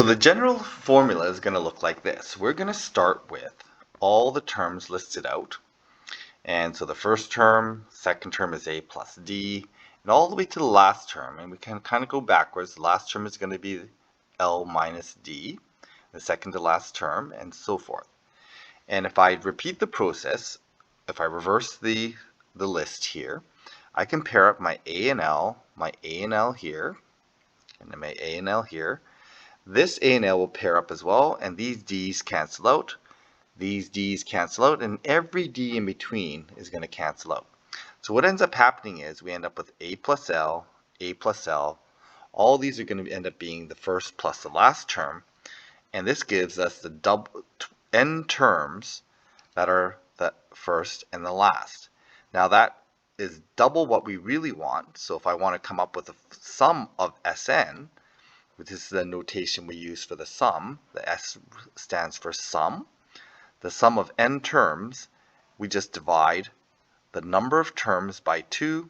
the general formula is going to look like this. We're going to start with all the terms listed out. And so the first term, second term is a plus d, and all the way to the last term. And we can kind of go backwards. The last term is going to be L minus d, the second to last term, and so forth. And if I repeat the process, if I reverse the list here, I can pair up my A and L here, and my A and L here. This A and L will pair up as well, and these D's cancel out. These D's cancel out, and every D in between is going to cancel out. So what ends up happening is we end up with A plus L, A plus L. All these are going to end up being the first plus the last term, and this gives us the double n terms that are the first and the last. Now that is double what we really want. So if I want to come up with a sum of Sn, this is the notation we use for the sum. The S stands for sum. The sum of n terms, we just divide the number of terms by 2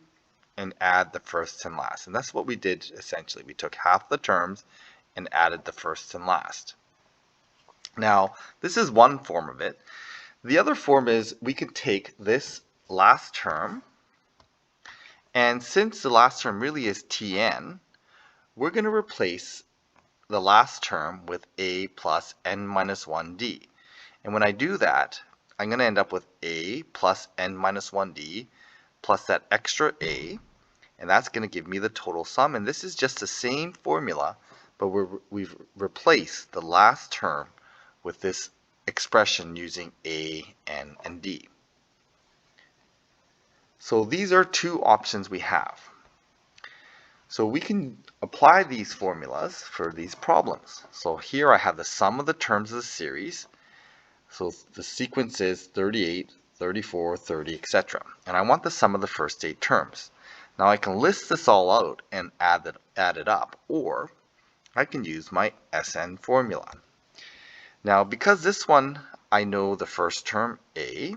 and add the first and last. And that's what we did essentially. We took half the terms and added the first and last. Now, this is one form of it. The other form is we can take this last term, and since the last term really is Tn, we're going to replace the last term with a plus n minus 1d. And when I do that, I'm going to end up with a plus n minus 1d plus that extra a, and that's going to give me the total sum. And this is just the same formula, but we've replaced the last term with this expression using a, n, and d. So these are two options we have. So we can apply these formulas for these problems. So here I have the sum of the terms of the series. So the sequence is 38, 34, 30, etc. And I want the sum of the first 8 terms. Now I can list this all out and add it up, or I can use my Sn formula. Now because this one I know the first term a,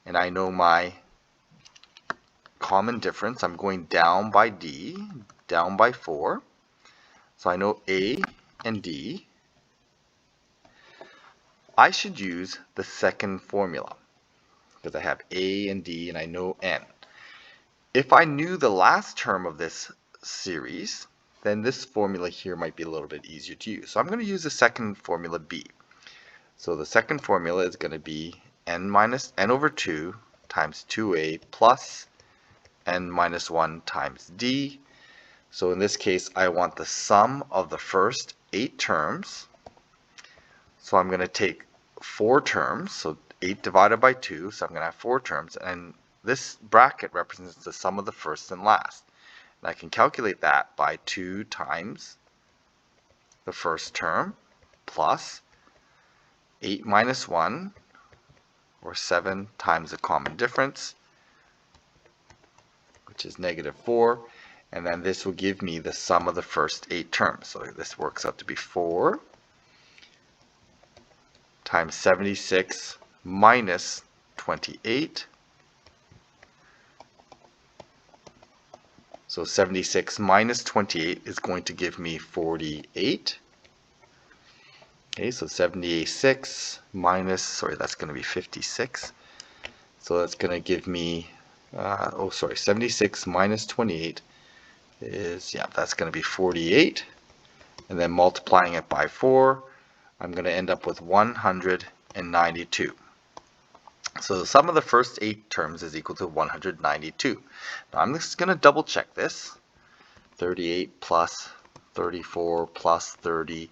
and I know my common difference, I'm going down by d, down by 4. So I know a and d. I should use the second formula because I have a and d and I know n. If I knew the last term of this series, then this formula here might be a little bit easier to use. So I'm going to use the second formula b. So the second formula is going to be n minus n over 2 times 2a plus n minus 1 times d. So in this case, I want the sum of the first 8 terms. So I'm going to take 4 terms, so 8 divided by 2, so I'm going to have 4 terms, and this bracket represents the sum of the first and last. And I can calculate that by 2 times the first term plus 8 minus 1, or 7 times the common difference, which is negative 4, and then this will give me the sum of the first 8 terms. So this works out to be 4 times 76 minus 28. So 76 minus 28 is going to give me 48. Okay, so 76 minus, sorry, that's going to be 56. So that's going to give me 76 minus 28 is, that's going to be 48. And then multiplying it by 4, I'm going to end up with 192. So the sum of the first 8 terms is equal to 192. Now I'm just going to double check this. 38 plus 34 plus 30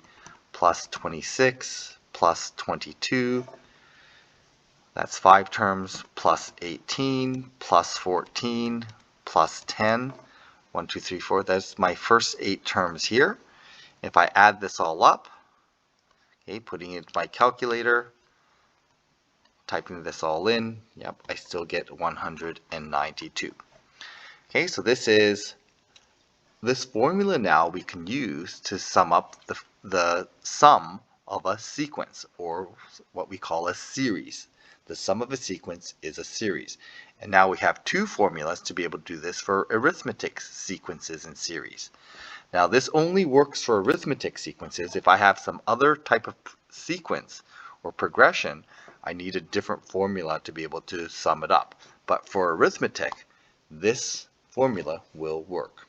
plus 26 plus 22. That's 5 terms plus 18 plus 14 plus 10. 1, 2, 3, 4. That's my first 8 terms here. If I add this all up, okay, putting it in my calculator, typing this all in, I still get 192. Okay, so this formula now we can use to sum up the sum of a sequence, or what we call a series. The sum of a sequence is a series. And now we have 2 formulas to be able to do this for arithmetic sequences and series. Now this only works for arithmetic sequences. If I have some other type of sequence or progression, I need a different formula to be able to sum it up. But for arithmetic, this formula will work.